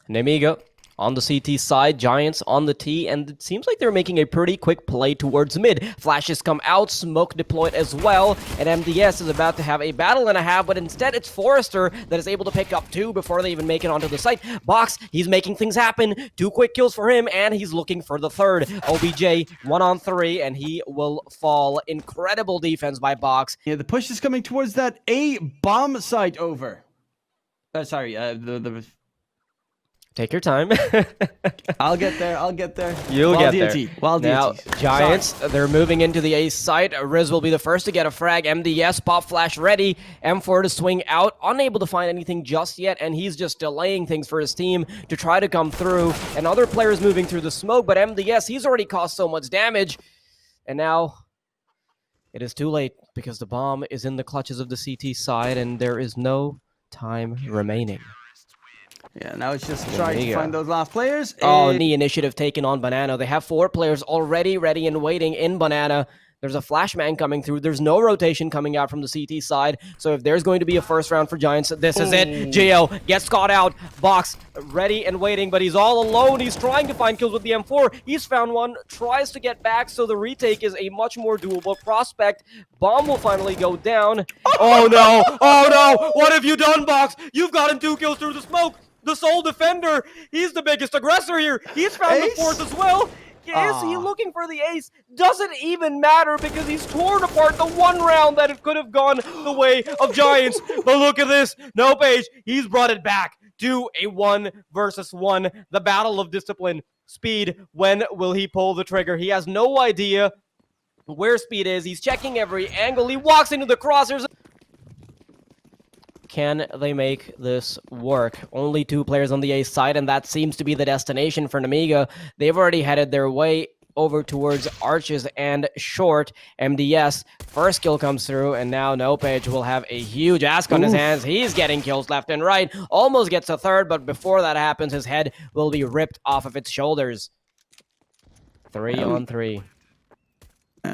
Nemiga on the CT side, Giants on the T, and it seems like they're making a pretty quick play towards mid. Flashes come out, smoke deployed as well, and MDS is about to have a battle and a half, but instead it's Forrester that is able to pick up two before they even make it onto the site. Box, he's making things happen. 2 quick kills for him, and he's looking for the third. OBJ, 1-on-3, and he will fall. Incredible defense by Box. Yeah, the push is coming towards that A bomb site over. Take your time. I'll get there. You'll get there. Now, Giants, they're moving into the A site. RIZZZ will be the first to get a frag. MDS, PopFlash ready. M4 to swing out. Unable to find anything just yet, and he's just delaying things for his team to try to come through. And other players moving through the smoke, but MDS, he's already caused so much damage. And now it is too late because the bomb is in the clutches of the CT side, and there is no time remaining. Yeah, now it's just trying to find those last players. Oh, the initiative taken on Banana. They have 4 players already ready and waiting in Banana. There's a flashman coming through. There's no rotation coming out from the CT side. So if there's going to be a first round for Giants, this is it. Geo gets caught out. Box ready and waiting, but he's all alone. He's trying to find kills with the M4. He's found one, tries to get back, so the retake is a much more doable prospect. Bomb will finally go down. Oh no! Oh no! What have you done, Box? You've gotten 2 kills through the smoke. The sole defender, he's the biggest aggressor here. He's found the 4th as well. Is he looking for the ace? Doesn't even matter because he's torn apart the 1 round that it could have gone the way of Giants. But look at this. NOPEEJ, he's brought it back to a 1 versus 1. The battle of discipline. Speed, when will he pull the trigger? He has no idea where Speed is. He's checking every angle. He walks into the crosshairs. Can they make this work? Only 2 players on the A side, and that seems to be the destination for Nemiga. They've already headed their way over towards Arches and Short. MDS, first kill comes through, and now NOPEEJ will have a huge ask on his hands. He's getting kills left and right. Almost gets a third, but before that happens, his head will be ripped off of its shoulders. 3-on-3.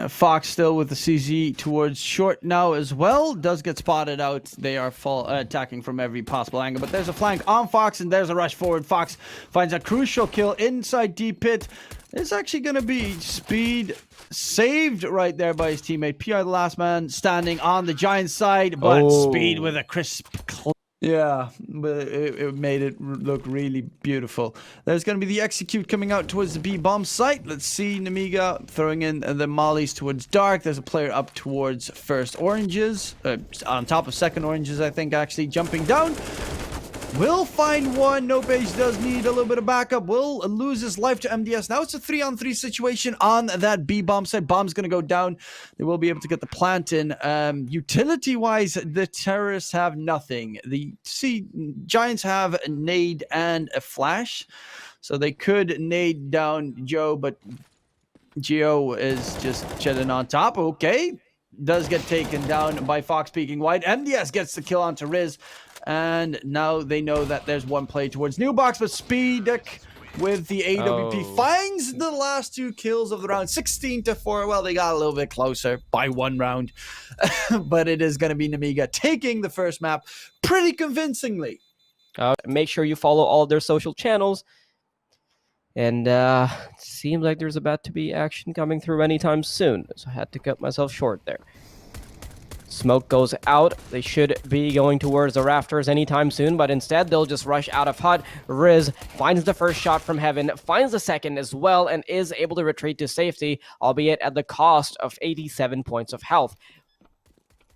Fox still with the CZ towards Short now as well. Does get spotted out. They are attacking from every possible angle. But there's a flank on Fox, and there's a rush forward. Fox finds a crucial kill inside D pit. It's actually going to be Speed saved right there by his teammate. PR the last man standing on the Giant side, but Speed with a crisp yeah, but it made it look really beautiful. There's going to be the execute coming out towards the B bomb site. Let's see Nemiga throwing in the mollies towards dark. There's a player up towards first oranges, on top of second oranges, I think, actually jumping down. Will find one. NOPEEJ does need a little bit of backup. Will lose his life to MDS. Now it's a 3-on-3 situation on that B bomb site. Bomb's going to go down. They will be able to get the plant in. Utility-wise, the terrorists have nothing. The Giants have a nade and a flash. So they could nade down Joe, but Geo is just chilling on top. Okay. Does get taken down by Fox peeking wide. MDS gets the kill onto RIZZZ. And now they know that there's one play towards New Box, but Speed with the AWP finds the last 2 kills of the round, 16-4. Well, they got a little bit closer by 1 round, but it is going to be Nemiga taking the first map pretty convincingly. Make sure you follow all of their social channels. And it seems like there's about to be action coming through anytime soon, so I had to cut myself short there. Smoke goes out. They should be going towards the rafters anytime soon, but instead they'll just rush out of HUD. RIZZZ finds the first shot from heaven, finds the second as well, and is able to retreat to safety, albeit at the cost of 87 points of health.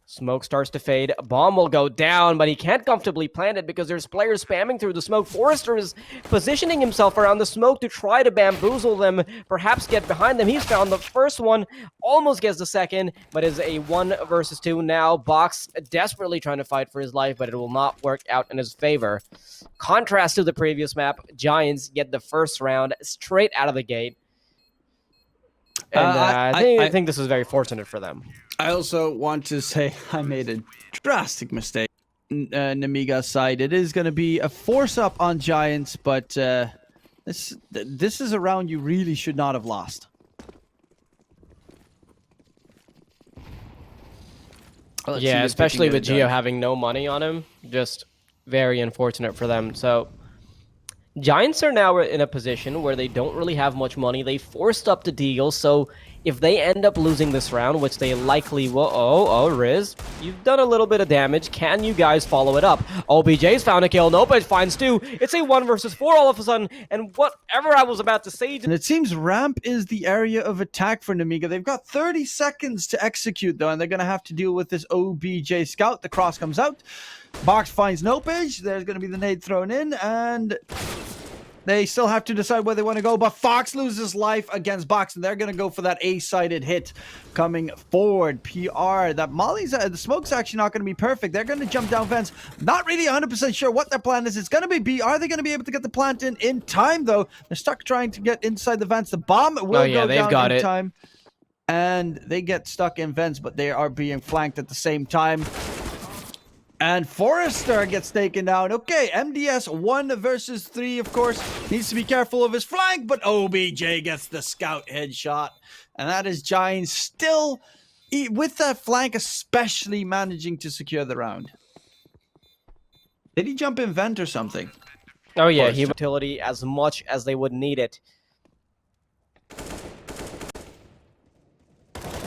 Smoke starts to fade. Bomb will go down, but he can't comfortably plant it because there's players spamming through the smoke. Forrester is positioning himself around the smoke to try to bamboozle them, perhaps get behind them. He's found the first one, almost gets the second, but is a 1 versus 2 now. Box desperately trying to fight for his life, but it will not work out in his favor. Contrast to the previous map, Giants get the first round straight out of the gate. And I think this is very fortunate for them. I also want to say I made a drastic mistake. Nemiga's side. It is going to be a force up on Giants, but this is a round you really should not have lost. Yeah, especially with Geo having no money on him. Just very unfortunate for them. So Giants are now in a position where they don't really have much money. They forced up the deal, so if they end up losing this round, which they likely will... Oh, RIZZZ, you've done a little bit of damage. Can you guys follow it up? OBJ's found a kill. NOPEEJ finds 2. It's a 1 versus 4 all of a sudden, and whatever I was about to say... And it seems ramp is the area of attack for Nemiga. They've got 30 seconds to execute, though, and they're going to have to deal with this OBJ scout. The cross comes out. Box finds NOPEEJ. There's going to be the nade thrown in, and... they still have to decide where they want to go, but Fox loses life against Box, and they're going to go for that A-sided hit coming forward. PR, that Molly's, the smoke's actually not going to be perfect. They're going to jump down fence. Not really 100% sure what their plan is. It's going to be B. Are they going to be able to get the plant in time, though? They're stuck trying to get inside the vents. The bomb will go down in time, and they get stuck in vents, but they are being flanked at the same time. And Forrester gets taken down. Okay, MDS 1 versus 3, of course. Needs to be careful of his flank, but OBJ gets the scout headshot. And that is Giants still, with that flank, especially managing to secure the round. Did he jump in vent or something? Oh yeah, he utility as much as they would need it.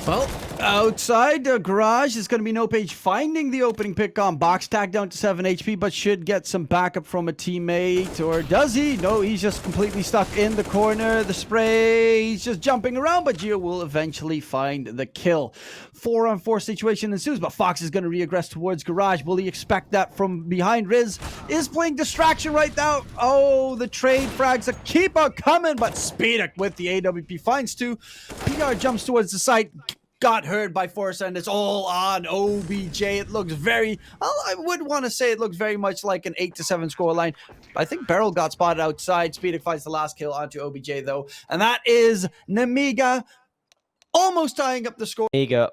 Well, outside the garage is going to be NOPEEJ finding the opening pick on Box, tagged down to 7 HP, but should get some backup from a teammate. Or does he? No, he's just completely stuck in the corner. The spray, he's just jumping around, but Gio will eventually find the kill. 4-on-4 situation ensues, but Fox is going to reaggress towards garage. Will he expect that from behind? RIZZZ is playing distraction right now. Oh, the trade frags keep on coming, but Speedic with the AWP finds 2. PR jumps towards the site. Got heard by Forrester, and it's all on OBJ. It looks very... I would want to say it looks very much like an 8-7 scoreline. I think Beryl got spotted outside. Speedic finds the last kill onto OBJ, though. And that is Nemiga almost tying up the score. Nemiga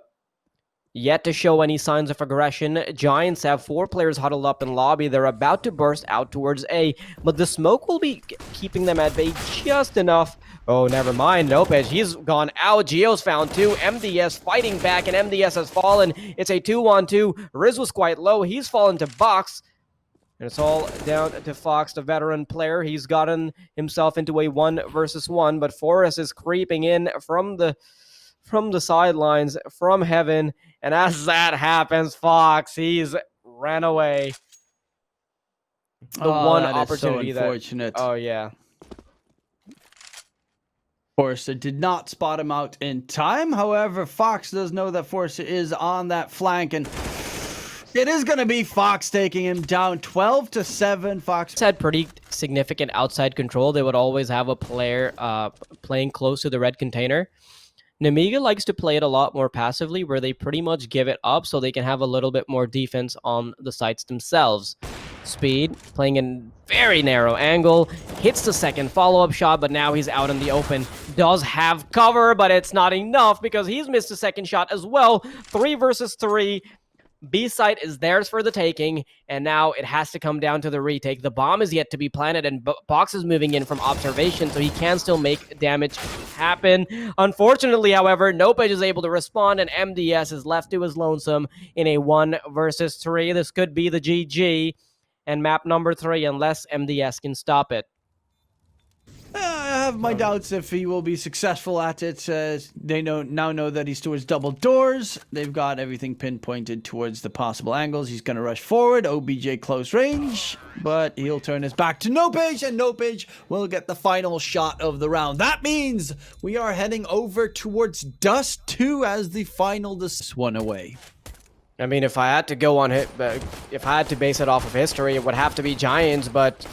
yet to show any signs of aggression. Giants have 4 players huddled up in lobby. They're about to burst out towards A, but the smoke will be keeping them at bay just enough. Oh, never mind. NOPEEJ, he's gone out. Gio's found 2. MDS fighting back, and MDS has fallen. It's a 2-on-2. RIZZZ was quite low. He's fallen to Box. And it's all down to Fox, the veteran player. He's gotten himself into a 1 versus 1, but Forrest is creeping in from the sidelines, from heaven. And as that happens, Fox, he's ran away. The one opportunity so unfortunate. Oh, yeah. Forrester did not spot him out in time. However, Fox does know that Forrester is on that flank, and it is going to be Fox taking him down 12-7. Fox had pretty significant outside control. They would always have a player playing close to the red container. Nemiga likes to play it a lot more passively, where they pretty much give it up so they can have a little bit more defense on the sites themselves. Speed, playing in very narrow angle, hits the second follow-up shot, but now he's out in the open. Does have cover, but it's not enough because he's missed a second shot as well. 3 versus 3. B site is theirs for the taking, and now it has to come down to the retake. The bomb is yet to be planted, and Box is moving in from observation, so he can still make damage happen. Unfortunately, however, NOPEEJ is able to respond, and MDS is left to his lonesome in a 1 versus 3. This could be the GG, and map number 3, unless MDS can stop it. I have my doubts if he will be successful at it. They now know that he's towards double doors. They've got everything pinpointed towards the possible angles. He's going to rush forward. OBJ close range, but he'll turn his back to NOPEEJ, and NOPEEJ will get the final shot of the round. That means we are heading over towards Dust 2 as the final this one away. I mean, if I had to go on it, if I had to base it off of history, it would have to be Giants, but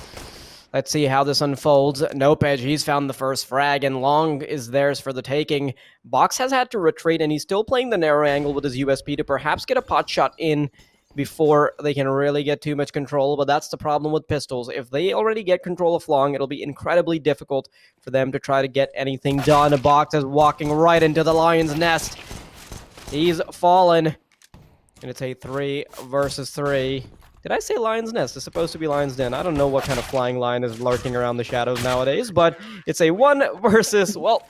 let's see how this unfolds. NOPEEJ, he's found the first frag, and Long is theirs for the taking. Box has had to retreat, and he's still playing the narrow angle with his USP to perhaps get a pot shot in before they can really get too much control, but that's the problem with pistols. If they already get control of Long, it'll be incredibly difficult for them to try to get anything done. Box is walking right into the lion's nest. He's fallen, and it's a 3 versus 3. Did I say Lion's Nest? It's supposed to be Lion's Den. I don't know what kind of flying lion is lurking around the shadows nowadays, but it's a 1 versus, well,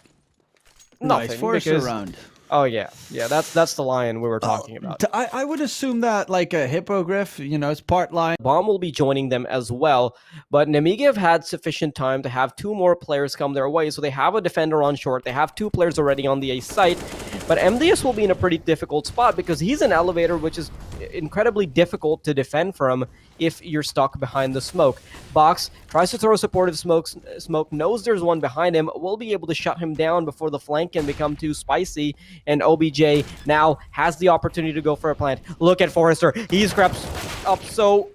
nothing. Nice force around. Oh yeah, yeah. That's the lion we were talking about. I would assume that like a hippogriff, you know, it's part lion. Bomb will be joining them as well, but Nemiga have had sufficient time to have 2 more players come their way, so they have a defender on short, they have 2 players already on the A site, but MDS will be in a pretty difficult spot because he's an elevator, which is incredibly difficult to defend from if you're stuck behind the smoke. Box tries to throw supportive smoke, knows there's one behind him, will be able to shut him down before the flank can become too spicy, and OBJ now has the opportunity to go for a plant. Look at Forrester, he scraps up so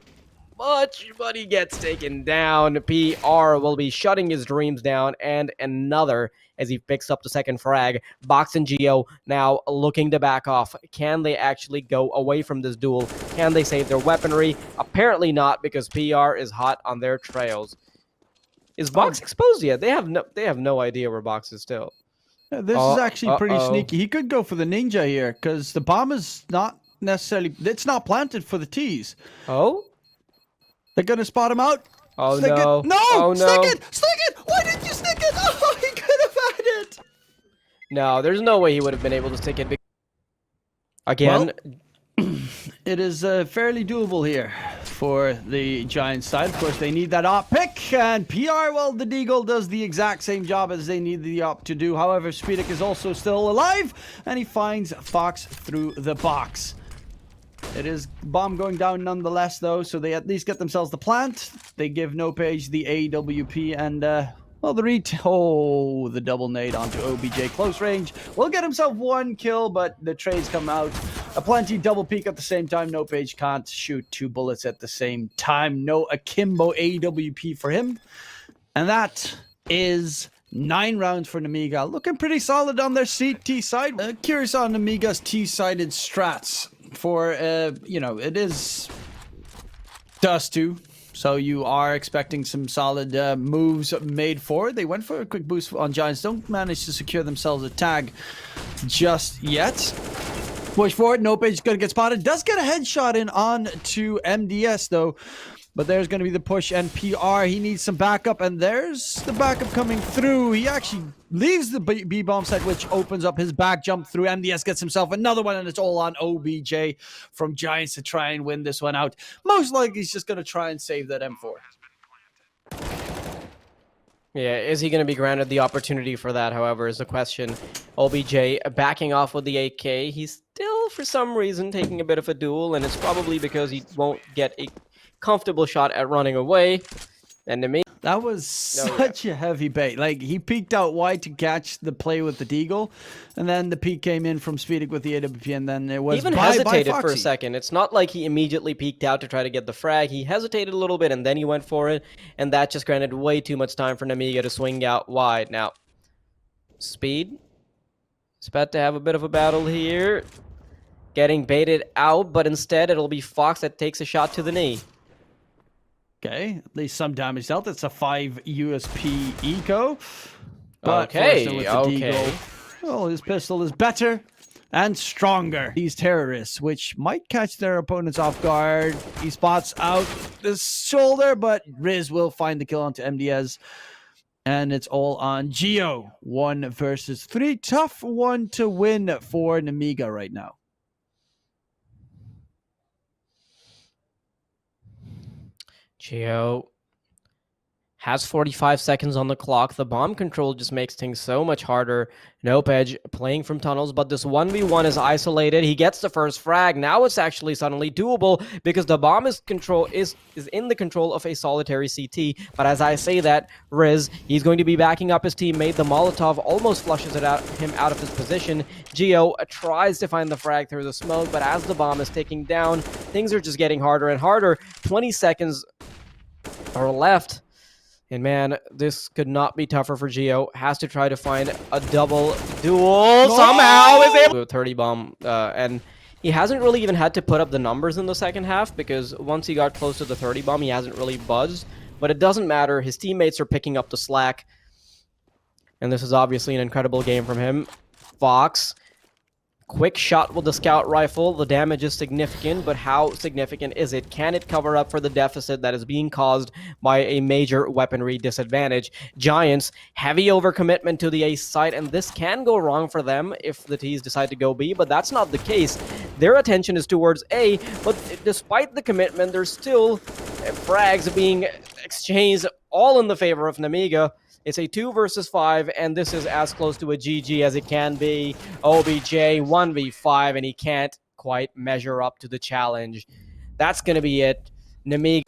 much, but he gets taken down. PR will be shutting his dreams down, and another as he picks up the second frag. Box and Geo now looking to back off. Can they actually go away from this duel? Can they save their weaponry? Apparently not, because PR is hot on their trails. Is Box exposed yet? They have no idea where Box is still. Yeah, this is actually pretty sneaky. He could go for the ninja here, because the bomb is not necessarily... It's not planted for the T's. Oh? They're going to spot him out. Oh, stick no. It. No! Oh, stick no. it! Stick it! Why didn't you stick it? Oh, he could have had it! No, there's no way he would have been able to stick it. Again... Well, it is fairly doable here for the Giants side. Of course, they need that op pick, and PR, well, the Deagle does the exact same job as they need the op to do. However, Speedic is also still alive, and he finds Fox through the box. It is bomb going down nonetheless, though, so they at least get themselves the plant. They give NOPEEJ the AWP, and, well, the double nade onto OBJ. Close range. Will get himself 1 kill, but the trades come out. A plenty double peek at the same time. NOPEEJ can't shoot 2 bullets at the same time. No akimbo AWP for him. And that is 9 rounds for Nemiga. Looking pretty solid on their T side. Curious on Nemiga's T-sided strats. For, you know, it is Dust 2. So you are expecting some solid moves made for it. They went for a quick boost on Giants. Don't manage to secure themselves a tag just yet. Push forward. NOPEEJ going to get spotted. Does get a headshot in on to MDS, though. But there's going to be the push and PR. He needs some backup, and there's the backup coming through. He actually leaves the B-bomb site, which opens up his back jump through. MDS gets himself another one, and it's all on OBJ from Giants to try and win this one out. Most likely, he's just going to try and save that M4. Yeah, is he going to be granted the opportunity for that, however, is the question. OBJ backing off with the AK. He's still, for some reason, taking a bit of a duel, and it's probably because he won't get a comfortable shot at running away. And to me, that was such a heavy bait. Like, he peeked out wide to catch the play with the Deagle, and then the peek came in from Speedic with the AWP, and then it was he even hesitated for a second. It's not like he immediately peeked out to try to get the frag. He hesitated a little bit, and then he went for it, and that just granted way too much time for Nemiga to swing out wide. Now, Speed is about to have a bit of a battle here. Getting baited out, but instead it'll be Fox that takes a shot to the knee. Okay, at least some damage dealt. It's a 5 USP eco. But okay. Deagle, well, his pistol is better and stronger. These terrorists, which might catch their opponents off guard. He spots out the shoulder, but RIZZZ will find the kill onto MDS. And it's all on Geo. 1 versus 3. Tough one to win for Nemiga right now. Geo has 45 seconds on the clock. The bomb control just makes things so much harder. NOPEEJ playing from tunnels, but this 1v1 is isolated. He gets the first frag. Now it's actually suddenly doable because the bomb is in the control of a solitary CT. But as I say that, RIZZZ, he's going to be backing up his teammate. The Molotov almost flushes him out of his position. Geo tries to find the frag through the smoke, but as the bomb is ticking down, things are just getting harder and harder. 20 seconds are left. And man, this could not be tougher for Geo. Has to try to find a double duel. Somehow is able to 30 bomb. And he hasn't really even had to put up the numbers in the second half, because once he got close to the 30 bomb, he hasn't really buzzed. But it doesn't matter. His teammates are picking up the slack. And this is obviously an incredible game from him. Fox Quick shot with the scout rifle. The damage is significant, but how significant is it? Can it cover up for the deficit that is being caused by a major weaponry disadvantage? Giants, heavy overcommitment to the A site, and this can go wrong for them if the T's decide to go B, but that's not the case. Their attention is towards A, but despite the commitment, there's still frags being exchanged all in the favor of Nemiga. It's a 2 versus 5, and this is as close to a GG as it can be. OBJ 1v5, and he can't quite measure up to the challenge. That's going to be it. Nemiga